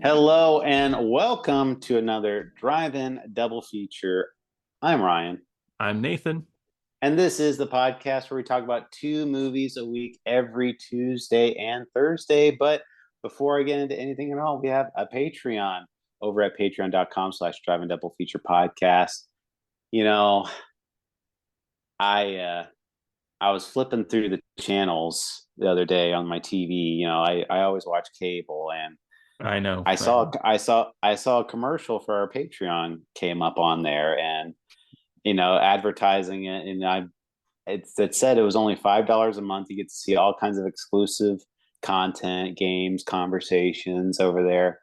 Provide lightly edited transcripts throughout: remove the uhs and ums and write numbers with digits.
Hello and welcome to another drive-in double feature. I'm Ryan, I'm Nathan. and this is the podcast where we talk about two movies a week every Tuesday and Thursday. But before I get into anything at all, we have a Patreon over at patreon.com/drive-in double feature podcast. You know, I I was flipping through the channels the other day on my TV. I always watch cable, and I know. I saw a commercial for our Patreon came up on there, and advertising it, and it said it was only $5 a month. You get to see all kinds of exclusive content, games, conversations over there.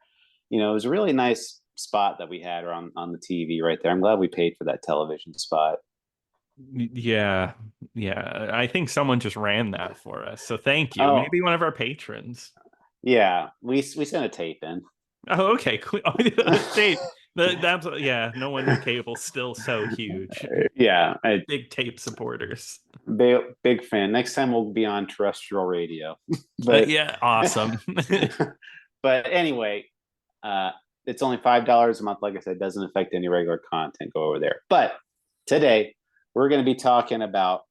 It was a really nice spot that we had on the TV right there. I'm glad we paid for that television spot. Yeah. Yeah. I think someone just ran that for us. So thank you. Oh Maybe one of our patrons. yeah, we sent a tape in. Oh, okay. Cool. Oh, the tape. That's yeah. No wonder cable's still so huge. Yeah, Big tape supporters. big fan. Next time we'll be on terrestrial radio. but Yeah. Awesome. but anyway, it's only $5 a month. Like I said, doesn't affect any regular content. Go over there. But today we're going to be talking about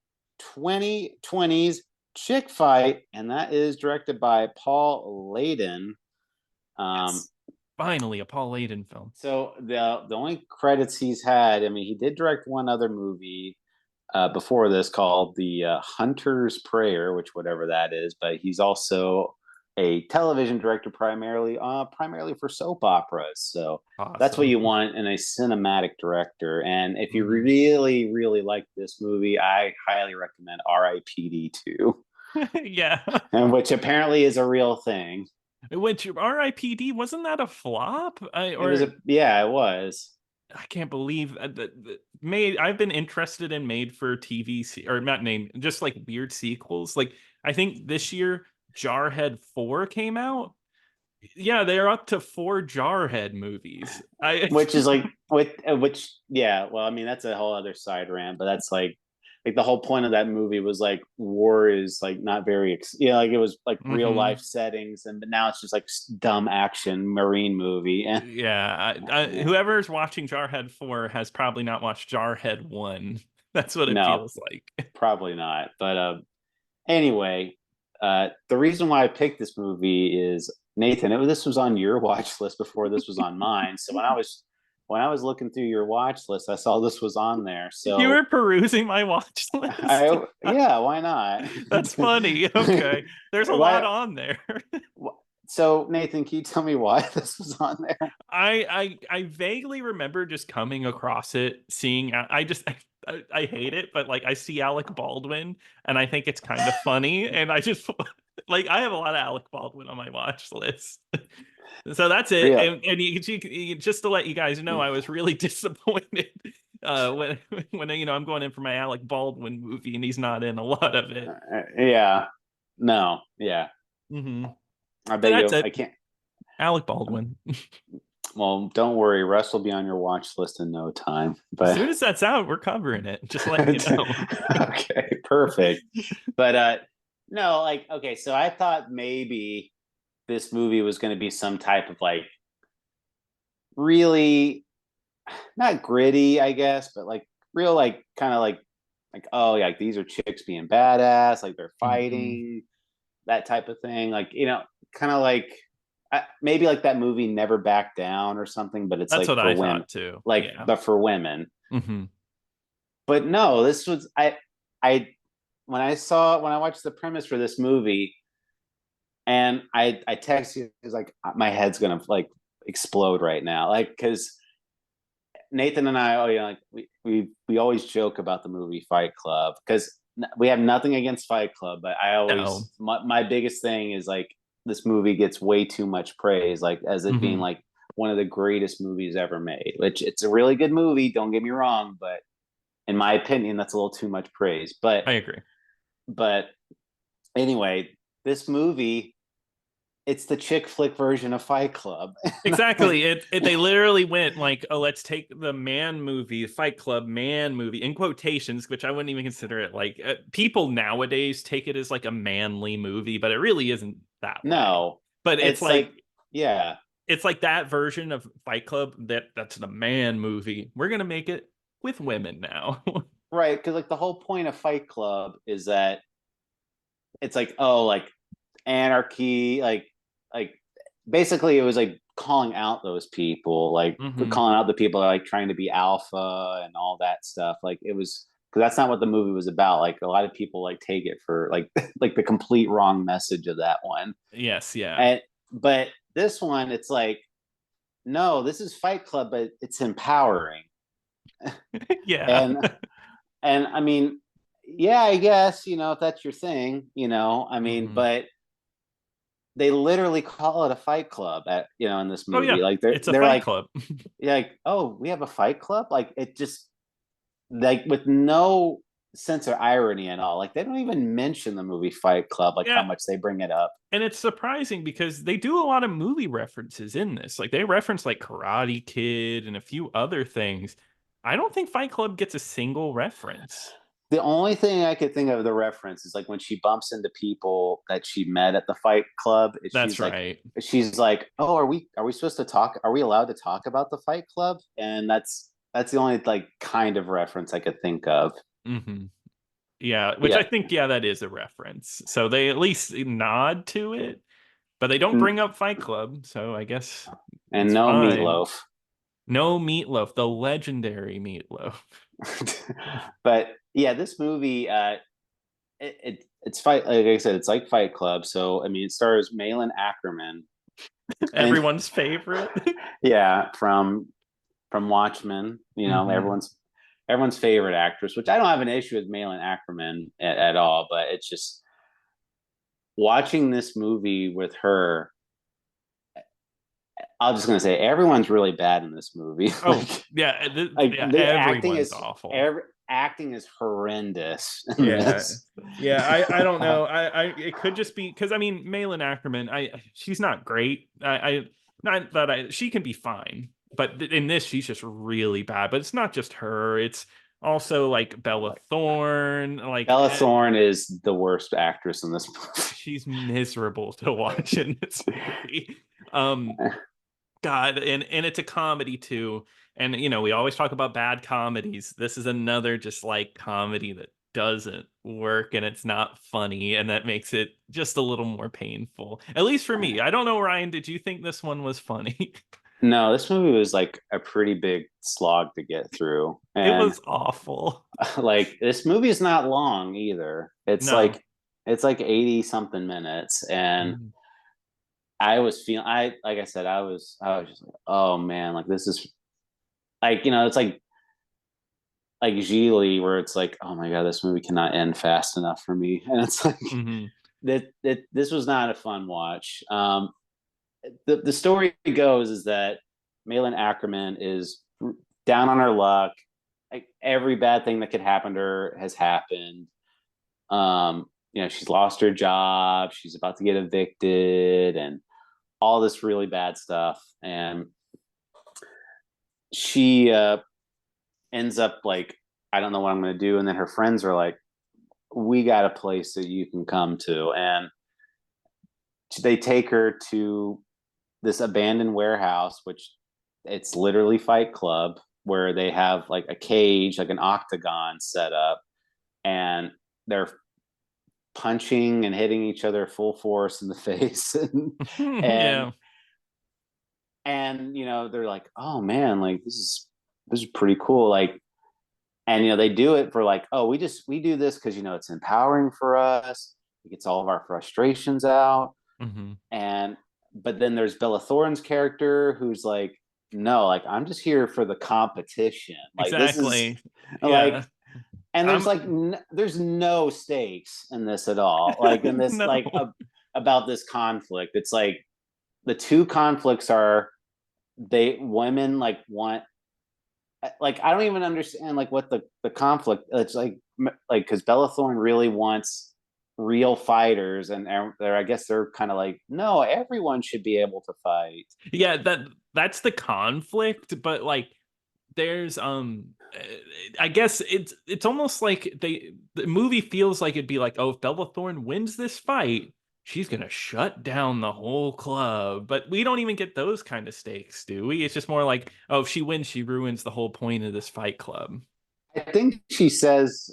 2020's Chick Fight, and that is directed by Paul Leyden. Um, Yes. Finally, a Paul Leyden film. so the only credits he's had, I mean, he did direct one other movie before this called The Hunter's Prayer, which whatever that is, but he's also a television director primarily for soap operas. So that's what Awesome. you want in a cinematic director. And if you Mhm. really, really like this movie, I highly recommend R.I.P.D. 2, Yeah. and which apparently is a real thing. Which RIPD wasn't that a flop? It was yeah, it was. I can't believe made. I've been interested in made for TV or not named, just like weird sequels. Like I think this year Jarhead 4 came out. Yeah, they're up to 4 Jarhead movies. I Which is like which yeah, well, I mean that's a whole other side rant, but that's like the whole point of that movie was like war is like not very like it was like real life hmm settings, and but now it's just like dumb action marine movie. Yeah, Yeah. whoever's watching Jarhead 4 has probably not watched Jarhead 1. That's what it No, feels like. probably not. But anyway, the reason why I picked this movie is Nathan. This was on your watch list before this was on mine. So when I was looking through your watch list, I saw this was on there. You So were perusing my watch list. I yeah, why not? That's funny. Okay. There's a lot Why? on there. So Nathan, can you tell me why this was on there? I vaguely remember just coming across it, seeing I just I hate it, but like I see Alec Baldwin and I think it's kind of funny, and I just like I have a lot of Alec Baldwin on my watch list. So that's it. Real. And just to let you guys know, I was really disappointed when I'm going in for my Alec Baldwin movie and he's not in a lot of it. Yeah. No. Yeah. hmm I So bet that's you. it. I can't. Alec Baldwin. Well, don't worry. Russ will be on your watch list in no time. As But soon as that's out, we're covering it. Just letting you know. okay, perfect. But no, like okay. So I thought maybe this movie was going to be some type of like really not gritty, I guess, but like real like kind of like oh yeah, like these are chicks being badass, like they're hmm fighting, that type of thing. Like kind of like maybe like that movie Never Back Down or something, but it's That's like what for I women, thought too. like Yeah. but for women. hmm But no, this was I when I watched the premise for this movie, and I texted you, it's like my head's gonna like explode right now, like because Nathan and I, oh yeah, like we always joke about the movie Fight Club because we have nothing against Fight Club, but I No. always my biggest thing is like this movie gets way too much praise, like as it being hmm like one of the greatest movies ever made. Which it's a really good movie, don't get me wrong, but in my opinion, that's a little too much praise. But I agree. but anyway, this movie, it's the chick flick version of Fight Club. Exactly. They literally went like, oh, let's take the man movie, Fight Club man movie in quotations, which I wouldn't even consider it like people nowadays take it as like a manly movie, but it really isn't that way. No, But it's it's like like yeah. it's like that version of Fight Club that's the man movie. We're gonna make it with women now. Right, because like the whole point of Fight Club is that it's like, oh, like anarchy, like basically it was like calling out those people, like Hmm. calling out the people that are like trying to be alpha and all that stuff. Like it was because that's not what the movie was about. Like a lot of people like take it for like like the complete wrong message of that one. Yes, yeah. And but this one, it's like, no, this is Fight Club, but it's empowering. Yeah. And I mean, yeah, I guess, if that's your thing, I mean, Hmm. but they literally call it a fight club in this Oh movie. yeah, Like they're it's a they're Fight like, Club. yeah, like, oh, we have a fight club? Like it just like with no sense of irony at all. Like they don't even mention the movie Fight Club, like how Yeah, much they bring it up. and it's surprising because they do a lot of movie references in this. Like they reference like Karate Kid and a few other things. I don't think Fight Club gets a single reference. The only thing I could think of the reference is like when she bumps into people that she met at the fight club. That's right. She's like, "Oh, are we supposed to talk? Are we allowed to talk about the fight club?" And that's the only like kind of reference I could think of. Hmm. Yeah, which I Yeah, think, yeah, that is a reference. So they at least nod to it, but they don't bring up Fight Club. So I guess and it's no fine. meatloaf. No Meatloaf, the legendary Meatloaf. But yeah, this movie, it's fight. Like I said, it's like Fight Club. So I mean, it stars Malin Akerman, and Everyone's favorite. yeah, from Watchmen. Hmm. Everyone's favorite actress, which I don't have an issue with Malin Akerman at all, but it's just watching this movie with her. I'm just gonna say everyone's really bad in this movie. Oh, yeah, like yeah, the everyone's awful. acting is horrendous in Yeah. this. Yeah, I don't know. I it could just be because I mean Malin Ackerman, she's not great. I not that I she can be fine, but in this she's just really bad. But it's not just her, it's also like Bella Thorne, like Bella Thorne is the worst actress in this movie. she's miserable to watch in this movie. Um God, and it's a comedy too. And we always talk about bad comedies. This is another just like comedy that doesn't work and it's not funny, and that makes it just a little more painful. At least for me. I don't know, Ryan, did you think this one was funny? No, this movie was like a pretty big slog to get through. It And was awful. like this movie is not long either. No. It's like 80 something minutes. And Mhm. I was feeling I like I said, I was just like, oh man, like this is like, it's like Geely where it's like, oh my god, this movie cannot end fast enough for me. And it's like Mhm. that this was not a fun watch. The story goes is that Malin Ackerman is down on her luck. Like every bad thing that could happen to her has happened. She's lost her job. She's about to get evicted, and all this really bad stuff. And she ends up like, I don't know what I'm going to do. And then her friends are like, we got a place that you can come to, and they take her to this abandoned warehouse, which it's literally Fight Club, where they have like a cage, like an octagon set up, and they're punching and hitting each other full force in the face, and Yeah. they're like, oh man, like this is pretty cool, like, and they do it for like, oh, we do this because it's empowering for us. It gets all of our frustrations out. Mhm. And but then there's Bella Thorne's character who's like, no, like I'm just here for the competition. Like this is Exactly. Yeah. like, and there's I'm like there's no stakes in this at all. Like in this no. like about this conflict, it's like the two conflicts are they women like want like I don't even understand like what the conflict. It's like because Bella Thorne really wants real fighters, and I guess they're kind of like, no, everyone should be able to fight. Yeah, that's the conflict, but like there's I guess it's almost like the movie feels like it'd be like, oh, if Bella Thorne wins this fight, she's gonna shut down the whole club. But we don't even get those kind of stakes, do we? It's just more like, oh, if she wins, she ruins the whole point of this fight club. I think she says,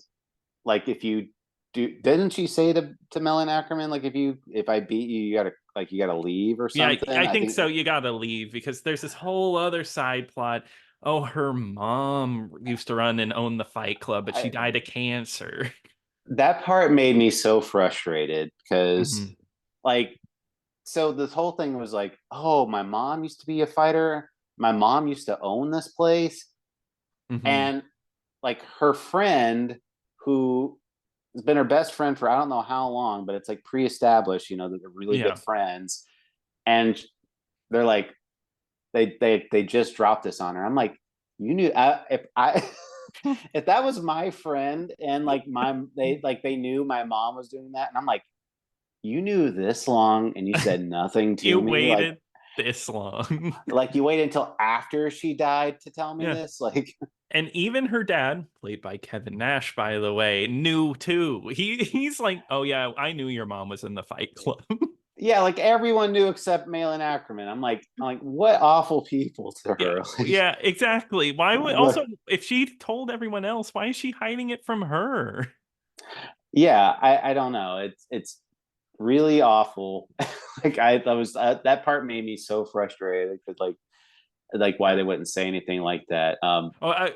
like, if you do, didn't she say to Malin Akerman, like, if I beat you, you gotta leave or Yeah, something? I I think think so. You gotta leave because there's this whole other side plot. Oh, her mom used to run and own the fight club, but she I, died of cancer. that part made me so frustrated because, Hmm. like, so this whole thing was like, oh, my mom used to be a fighter. My mom used to own this place. Hmm. And like her friend, who has been her best friend for I don't know how long, but it's like pre-established, that they're really good Yeah. friends. And they're like, they just dropped this on her. I'm like, you knew, if I if that was my friend and like they knew my mom was doing that, and I'm like, you knew this long and you said nothing to You me, like waited this long. you waited until after she died to tell me Yeah. this, like. And even her dad, played by Kevin Nash, by the way, knew too. He's like, oh yeah, I knew your mom was in the fight club. Yeah, like everyone knew except Malin Ackerman. I'm like, what awful people to Yeah, her. Like, yeah, exactly. Why would what? also if she told everyone else, why is she hiding it from her? Yeah, I don't know. It's really awful. Like I was that part made me so frustrated because like why they wouldn't say anything like that. Oh,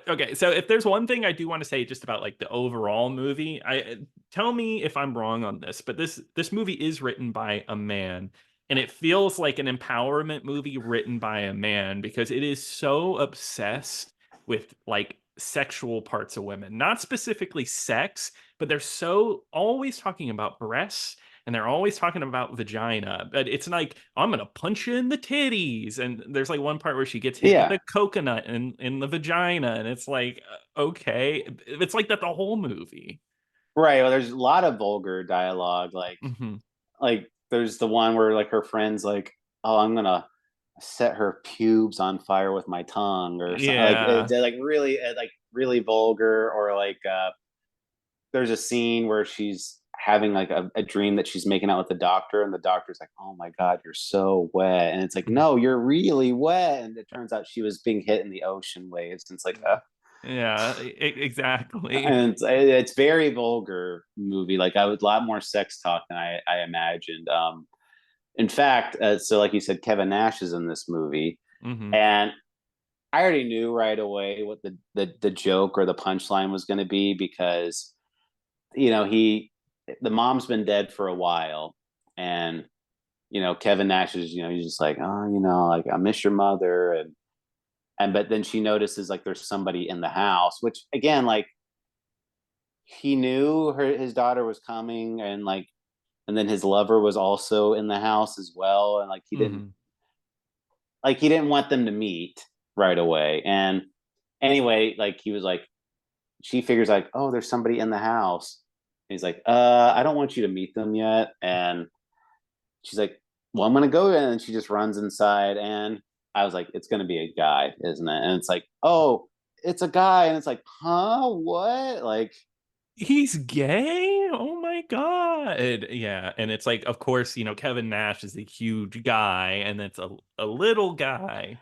okay. So if there's one thing I do want to say just about like the overall movie, I tell me if I'm wrong on this, but this movie is written by a man, and it feels like an empowerment movie written by a man because it is so obsessed with like sexual parts of women, not specifically sex, but they're so always talking about breasts and they're always talking about vagina. But it's like, I'm gonna punch you in the titties. And there's like one part where she gets hit with yeah, a coconut in the vagina, and it's like, okay. It's like that the whole movie. right. Well, there's a lot of vulgar dialogue. Hmm. Like there's the one where like her friends like, oh, I'm gonna set her pubes on fire with my tongue or something like Yeah. like really vulgar, or like there's a scene where she's having like a dream that she's making out with the doctor, and the doctor's like, oh my god, you're so wet, and it's like, no, you're really wet, and it turns out she was being hit in the ocean waves, and it's like Yeah, exactly. and it's very vulgar movie, like I would a lot more sex talk than I imagined. In fact, so like you said, Kevin Nash is in this movie, Hmm. and I already knew right away what the joke or the punchline was going to be, because he the mom's been dead for a while, and Kevin Nash is, he's just like, oh, like, I miss your mother, and but then she notices like there's somebody in the house, which again, like, he knew his daughter was coming, and like, and then his lover was also in the house as well, and Hmm. like he didn't want them to meet right away. And anyway, like he was like, she figures like, oh, there's somebody in the house. And he's like, I don't want you to meet them yet. And she's like, well, I'm gonna go in, and she just runs inside, and I was like, it's gonna be a guy, isn't it? And it's like, oh, it's a guy, and it's like, huh, what? Like, He's gay? Oh my God. Yeah. And it's like, of course, Kevin Nash is a huge guy and it's a little guy.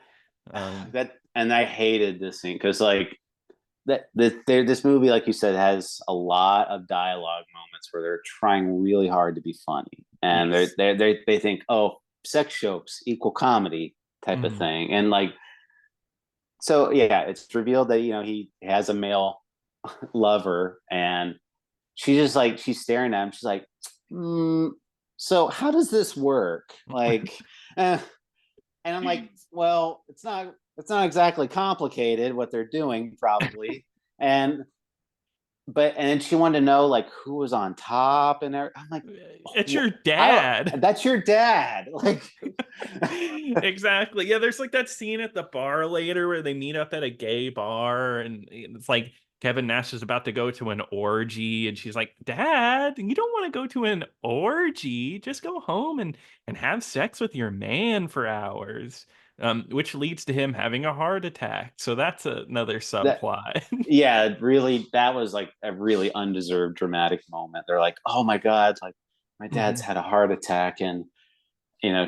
Um, and I hated this scene because like this movie, like you said, has a lot of dialogue moments where they're trying really hard to be funny, and yes. they think, oh, sex jokes equal comedy type of Mhm. thing, and like, so yeah, it's revealed that he has a male lover, and she's staring at him. She's like, so how does this work? Like, eh. And I'm like, well, it's not exactly complicated what they're doing, probably. And and then she wanted to know like who was on top and everything. I'm like, It's your I don't. dad. That's your dad. Like, Exactly. Yeah, there's like that scene at the bar later where they meet up at a gay bar and it's like Kevin Nash is about to go to an orgy and she's like, "Dad, you don't want to go to an orgy. Just go home and have sex with your man for hours." Which leads to him having a heart attack. So that's another that subplot. yeah, really, that was like a really undeserved dramatic moment. They're like, oh my god, like my dad's Mhm. had a heart attack, and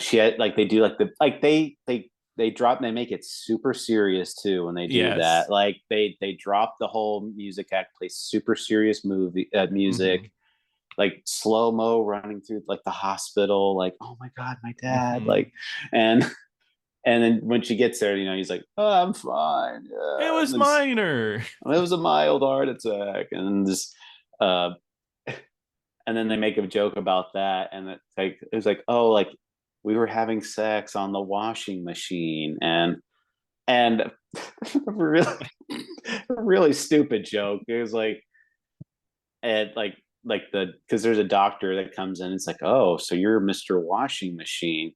she had like they do like they drop they make it super serious too when they do that. Yes. Like they drop the whole music act, play super serious music, Mhm. like slow mo running through like the hospital, like oh my god, my dad, Mhm. like and and then when she gets there, he's like, oh, I'm fine. It Yeah. was minor. It was a mild heart attack, and just uh, and then they make a joke about that, and it's like oh, like we were having sex on the washing machine, and really really stupid joke. It was like and like the because there's a doctor that comes in. It's like oh, so you're Mr. Washing Machine,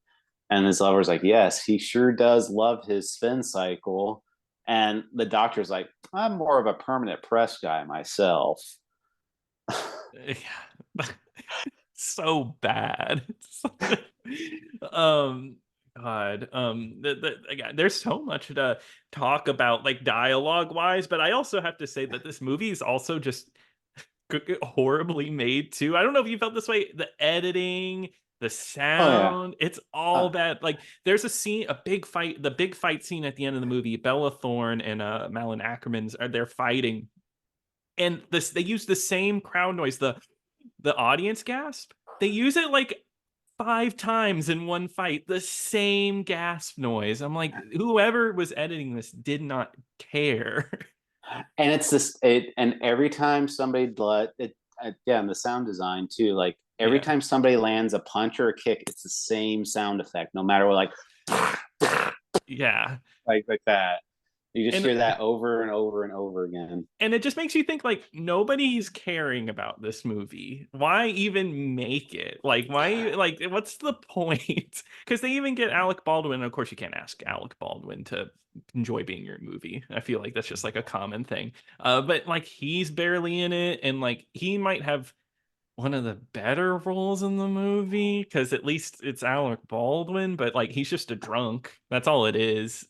and this lover's like yes, he sure does love his spin cycle, and the doctor's like I'm more of a permanent press guy myself. Yeah. So bad. um God, again, there's so much to talk about, like dialogue wise, but I also have to say that this movie is also just horribly made too. I don't know if you felt this way. The editing, the Oh yeah. sound, it's all Uh, bad. Like there's a scene, a big fight, the big fight scene at the end of the movie. Bella Thorne and Malin Akerman's are they're fighting, and this they use the same crowd noise, the audience gasp. They use it like 5 times in one fight, the same gasp noise. I'm like, whoever was editing this did not care. and it's this and every time somebody let it yeah, and the sound design too, like every Yeah. time somebody lands a punch or a kick, it's the same sound effect no matter what, Yeah. like that. You just And hear that over and over and over again. it just makes you think like nobody's caring about this movie. Why even make it? Like why like what's the point? Because they even get Alec Baldwin. Of course you can't ask Alec Baldwin to enjoy being your movie. I feel like that's just like a common thing. But like he's barely in it, and like he might have one of the better roles in the movie because at least it's Alec Baldwin, but like he's just a drunk. That's all it is.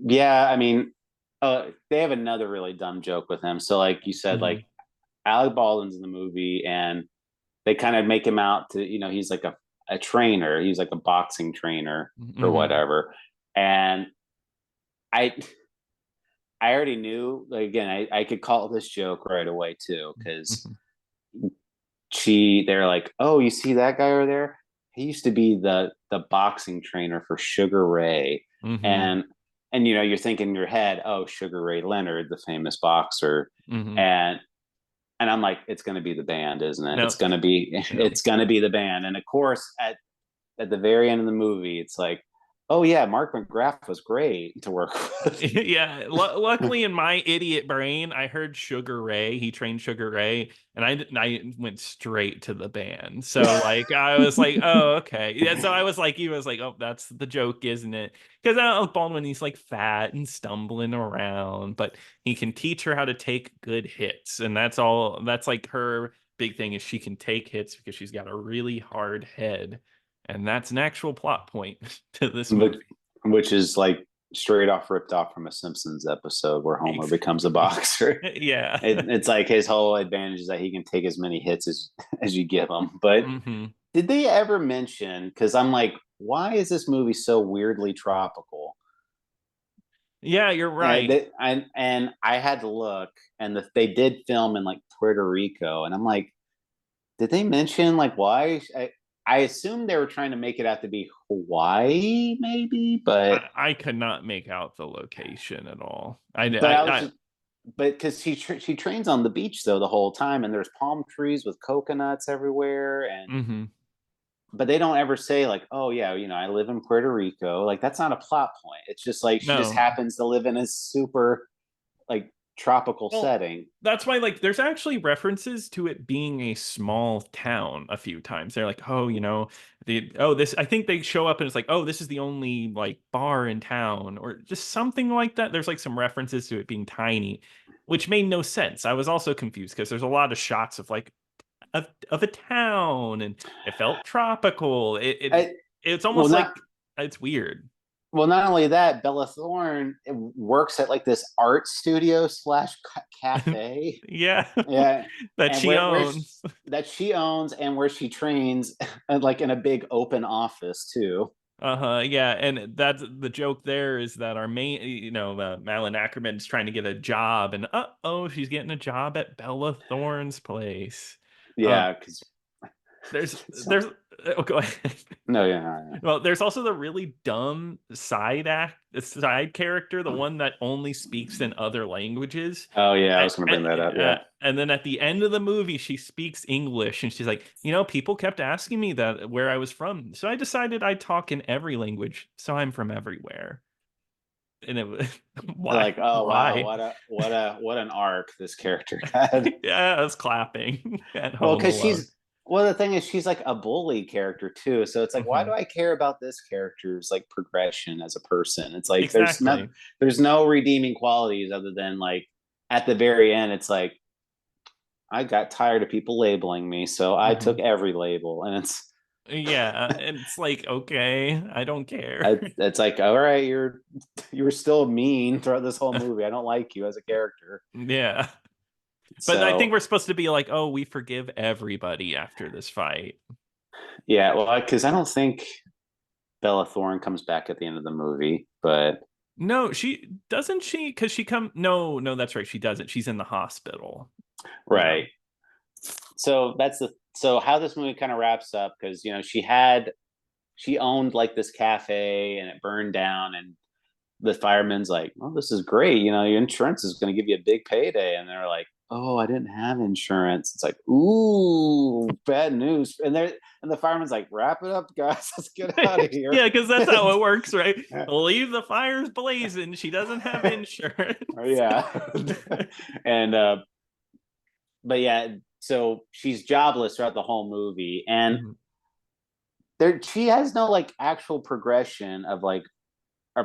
Yeah, I mean, they have another really dumb joke with him. So, like you said, like Mhm. Alec Baldwin's in the movie, and they kind of make him out to, he's like a trainer. He's like a boxing trainer or Mhm. whatever. And I I already knew, like, again, I could call this joke right away too, because Mhm. they're like, oh, you see that guy over there? He used to be the boxing trainer for Sugar Ray. Mhm. And you're thinking in your head, oh, Sugar Ray Leonard, the famous boxer. Mhm. And I'm like, it's gonna be the band, isn't it? No. No. It's gonna be the band. And of course, at the very end of the movie, it's like, oh yeah, Mark McGrath was great to work with. Yeah, luckily in my idiot brain, I heard Sugar Ray. He trained Sugar Ray, and I went straight to the band. So like I was like, oh okay, yeah. So I was like, he was like, oh, that's the joke, isn't it? Because Alec Baldwin, he's like fat and stumbling around, but he can teach her how to take good hits, and that's all. That's like her big thing is she can take hits because she's got a really hard head, and that's an actual plot point to this which, movie. which is like straight off ripped off from a Simpsons episode where Homer becomes a boxer. Yeah. It's like his whole advantage is that he can take as many hits as you give him. But Hmm. did they ever mention? Because I'm like, why is this movie so weirdly tropical? Yeah, you're And right. I had to look, and they did film in like Puerto Rico, and I'm like, did they mention like why? I assumed they were trying to make it out to be Hawaii, maybe, I could not make out the location at all. but I was just but because she trains on the beach though the whole time, and there's palm trees with coconuts everywhere, and hmm but they don't ever say like, oh yeah, I live in Puerto Rico. Like that's not a plot point. It's just like she just no. happens to live in a super like tropical Well, setting. that's why like there's actually references to it being a small town a few times. They're like, oh, this I think they show up and it's like, oh, this is the only like bar in town or just something like that. There's like some references to it being tiny, which made no sense. I was also confused because there's a lot of shots of like of a town and it felt tropical. It I, it's well, almost not like it's weird. well, not only that, Bella Thorne works at like this art studio slash cafe. Yeah. Yeah, That and she where owns. that she owns and where she trains, and like in a big open office too. Uh-huh. Yeah, and that's the joke there is that our main, Malin Akerman is trying to get a job, and oh, she's getting a job at Bella Thorne's place. Um, Yeah, because there's oh, go ahead. no, yeah, Well, there's also the really dumb side character, the yeah. one that only speaks in other languages. Oh yeah, I was gonna bring that up. Yeah, And then at the end of the movie, she speaks English, and she's like, people kept asking me that where I was from, so I decided I'd talk in every language. So I'm from everywhere. And it was why? like oh wow, Why? what an arc this character had. Yeah, I was clapping at Well, home because alone. she's well, the thing is, she's like a bully character too. So it's like, why do Mhm. I care about this character's like progression as a person? It's like Exactly. there's no redeeming qualities other than like at the very end, it's like I got tired of people labeling me, so I took Mhm. every label, and Yeah, and it's like, okay, I don't care. it's like, all right, you were still mean throughout this whole movie. I don't like you as a character. Yeah. But I think So we're supposed to be like, oh, we forgive everybody after this fight. yeah, well, because I don't think Bella Thorne comes back at the end of the movie, but No, she doesn't she because she come no, no, that's right. She doesn't. She's in the hospital. Yeah. right. So how this movie kind of wraps up because she owned like this cafe and it burned down and the fireman's like, well, this is great. Your insurance is going to give you a big payday. And they're like, oh, I didn't have insurance. It's like, ooh, bad news. And the fireman's like, wrap it up, guys. Let's get out of here. Yeah, because that's how it works, right? Leave the fires blazing. She doesn't have insurance. Yeah. And, but yeah, so she's jobless throughout the whole movie. And Mhm. she has no like actual progression of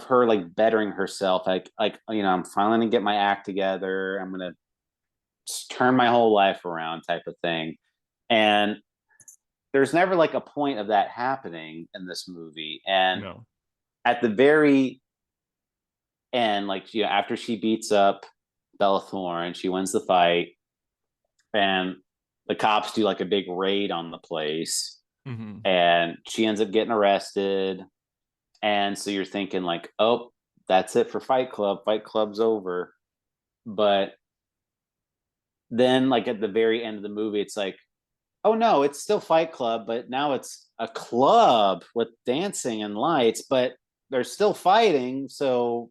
her like bettering herself like I'm finally gonna get my act together, I'm gonna turn my whole life around type of thing. And there's never like a point of that happening in this movie. And No. at the very end, like after she beats up Bella Thorne, she wins the fight, and the cops do like a big raid on the place, Hmm. and she ends up getting arrested. And so you're thinking like, oh, that's it for Fight Club. Fight Club's over. But then like at the very end of the movie, it's like, oh no, it's still Fight Club, but now it's a club with dancing and lights, but they're still fighting. So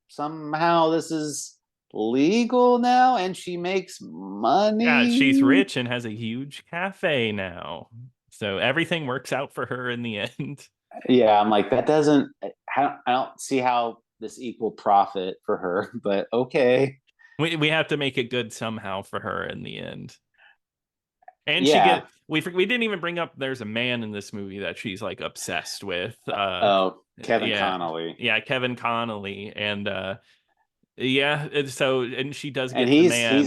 somehow this is legal now and she makes Yeah, she's money. rich and has a huge cafe now. So everything works out for her in the end. Yeah, I'm like, that doesn't, I don't see how this equal profit for her, but okay. We have to make it good somehow for her in the end. And Yeah. we didn't even bring up there's a man in this movie that she's like obsessed with. Oh, Kevin Yeah. Connolly. Yeah, Kevin Connolly. And yeah, and she does And get the man.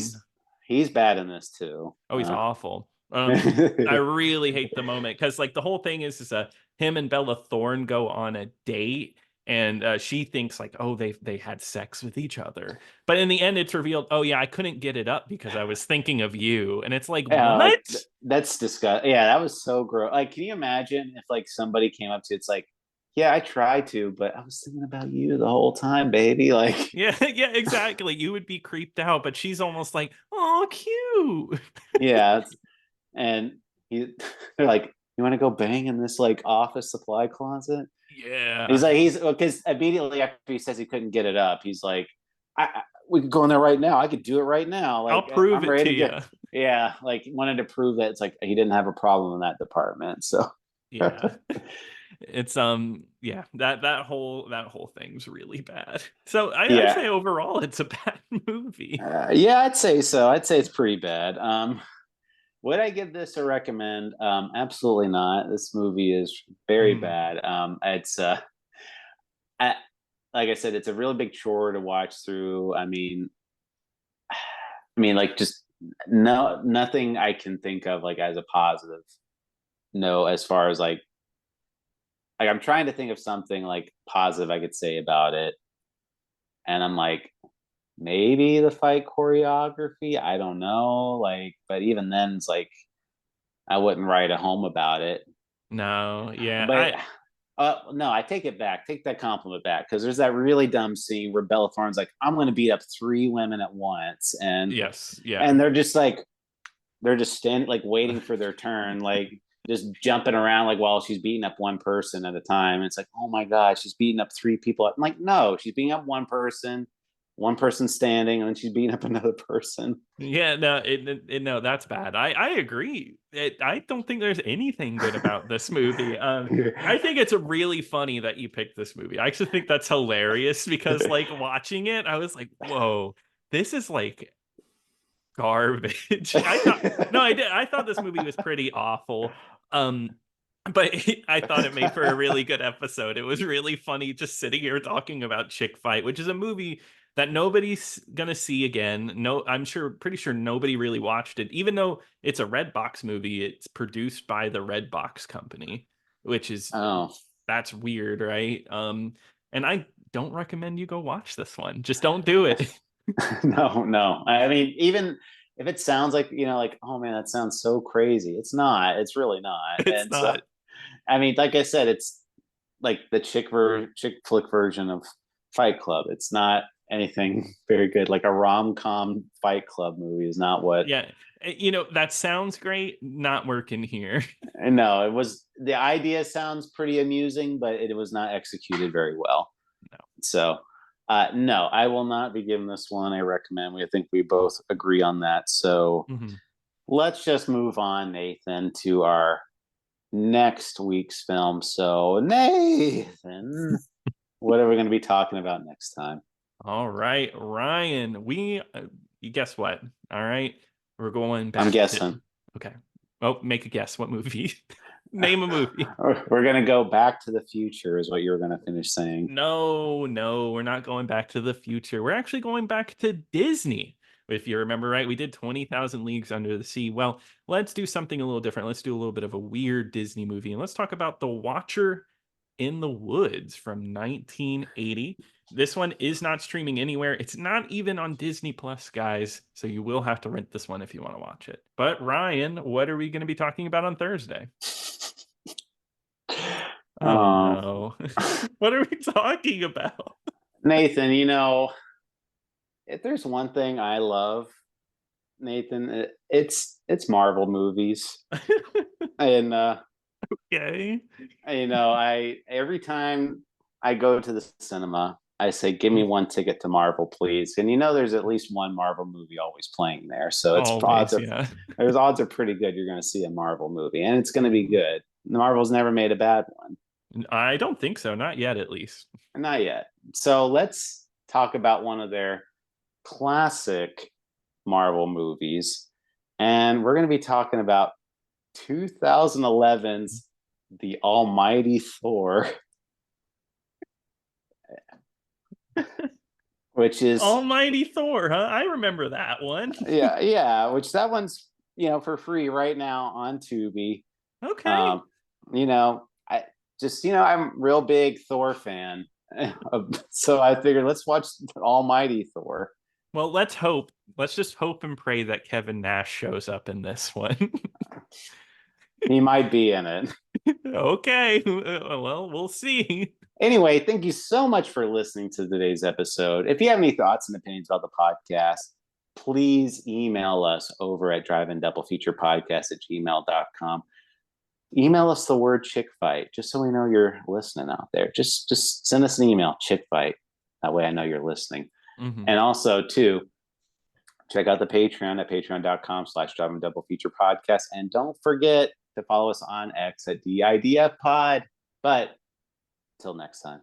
he's bad in this too. Oh, he's awful. I really hate the moment because like the whole thing is him and Bella Thorne go on a date, and she thinks like, oh, they had sex with each other, but in the end, it's revealed, oh yeah, I couldn't get it up because I was thinking of you, and it's like, Yeah, what? that's disgusting. Yeah, that was so gross. Like, can you imagine if like somebody came up to it's like, yeah, I tried to, but I was thinking about you the whole time, baby. Like, Yeah, yeah, exactly. You would be creeped out, but she's almost like, oh, cute. yeah, and he, they're like, you want to go bang in this like office supply closet? Yeah, He's because immediately after he says he couldn't get it up, he's like, we could go in there right now. I could do it right now. I'll Like, prove I'm it ready to to you. get. Yeah, like wanted to prove that it's like he didn't have a problem in that department. So Yeah. It's yeah, that whole thing's really bad. So I yeah, say overall it's a bad movie. yeah, I'd say so. I'd say it's pretty bad. Would I give this a recommend? Absolutely not. This movie is very Mhm. bad. It's I, like I said, it's a really big chore to watch through. I mean, like just nothing I can think of like as a positive. No, as far as like like I'm trying to think of something like positive I could say about it, and I'm like, maybe the fight choreography. I don't know, like, but even then, it's like I wouldn't write a home about it. No, yeah, But no, I take it back. Take that compliment back, because there's that really dumb scene where Bella Thorne's like, "I'm going to beat up 3 women at once," yes, yeah. and they're just like, they're just standing like waiting for their turn, like just jumping around like while she's beating up one person at a time. It's like, oh my god, she's beating up 3 people. I'm like, no, she's beating up one person standing, and then she's beating up another person. Yeah, no, no, that's bad. I agree. I don't think there's anything good about this movie. I think it's really funny that you picked this movie. I actually think that's hilarious because, like, watching it, I was like, whoa, this is like garbage. I thought no, I did. I thought this movie was pretty awful. But I thought it made for a really good episode. It was really funny just sitting here talking about Chick Fight, which is a movie that nobody's gonna see again. No, I'm pretty sure nobody really watched it, even though it's a Redbox movie. It's produced by the Redbox company, which is Oh. that's weird, right? And I don't recommend you go watch this one. Just don't do it. No. I mean, even if it sounds like, like, oh man, that sounds so crazy. It's not. It's really not. It's And so, not. I mean, like I said, it's like the chick flick version of Fight Club. It's not anything very good. Like a rom com Fight Club movie is not what. Yeah, that sounds great. Not working here. No, it was, the idea sounds pretty amusing, but it was not executed very well. No. So, no, I will not be giving this one a recommend. I think we both agree on that. So Mhm. let's just move on, Nathan, to our next week's film. So, Nathan, what are we going to be talking about next time? All right, Ryan. You guess what? All right, we're going back. I'm guessing. Okay. Oh, make a guess. What movie? Name a movie. We're going to go back to the future, is what you were going to finish saying. No, we're not going back to the future. We're actually going back to Disney. If you remember right, we did 20,000 Leagues Under the Sea. Well, let's do something a little different. Let's do a little bit of a weird Disney movie. And let's talk about The Watcher in the Woods from 1980. This one is not streaming anywhere. It's not even on Disney Plus, guys. So you will have to rent this one if you want to watch it. But Ryan, what are we going to be talking about on Thursday? Oh no. What are we talking about? Nathan, if there's one thing I love, Nathan, it's Marvel movies. And Okay. I every time I go to the cinema, I say, give me one ticket to Marvel, please. And there's at least one Marvel movie always playing there. So Always, yeah. there's odds are pretty good you're going to see a Marvel movie, and it's going to be good. Marvel's never made a bad one. I don't think so. Not yet, at least. Not yet. So let's talk about one of their classic Marvel movies. And we're going to be talking about 2011's The Almighty Thor, which is Almighty Thor, huh? I remember that one. yeah, which that one's for free right now on Tubi. Okay. I just I'm a real big Thor fan, so I figured let's watch Almighty Thor. Well, let's hope. Let's just hope and pray that Kevin Nash shows up in this one. He might be in it. Okay. Well, we'll see. Anyway, thank you so much for listening to today's episode. If you have any thoughts and opinions about the podcast, please email us over at drive-in-double-feature-podcast@gmail.com. Email us the word chick fight, just so we know you're listening out there. Just send us an email, chick fight. That way I know you're listening. Mm-hmm. And also, too, check out the Patreon at patreon.com/drive-in-double-feature-podcast. And don't forget to follow us on X at DIDF Pod. But until next time.